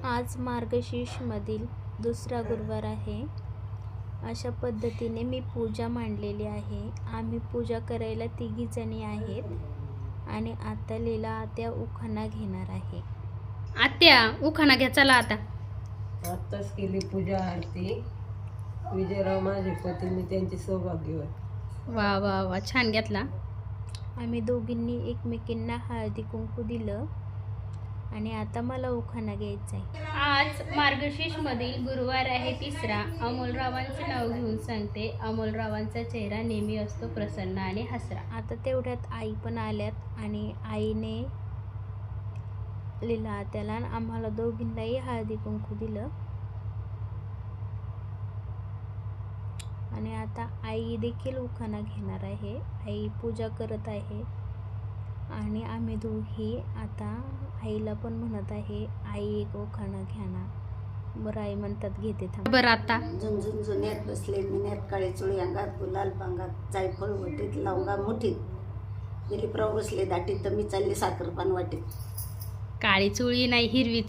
आज मार्गशीर्षमधील दुसरा गुरुवार आहे. अशा पद्धतीने मी पूजा मांडलेली आहे. आम्ही पूजा करायला तिघी जणी आहेत आणि आता लीला आत्या उखाणा घेणार आहे. आत्या उखाणा घ्या चला आता. आत्ताच केली पूजा आरती. विजयराव माझे पतीने त्यांचे सौभाग्य. वा वा वा छान घेतला. आम्ही दोघींनी एकमेकींना हळदी कुंकू दिलं आणि आता मला उखाणा घ्यायचा आहे. आज मार्गशीर्ष मधील गुरुवार आहे तिसरा. अमोलरावांचे नाव घेऊन सांगते. अमोलरावांचा चेहरा नेहमी असतो प्रसन्न आणि हसरा. आता तेवढ्यात आई पण आल्यात आणि आईने लीला आत्याला आम्हाला दोघींनाही हळदी कुंकू दिलं आणि आता आई देखील उखाणा घेणार आहे. आई पूजा करत आहे आणि आम्ही दोघी आता आईला पण म्हणत आहे, आई एक उखाणा घ्या ना. बरं आई म्हणतात घेते थांब. बरं आता झुंझुन जुन्यात बसले मिन्यात काळे चुळी अंगात गुलाल पांगात जायफळ वटीत लवंगा मुठीत दिलीपराव बसले दाटीत तर मी चालले साखरपान वाटीत. काळी चुळी नाही हिरवी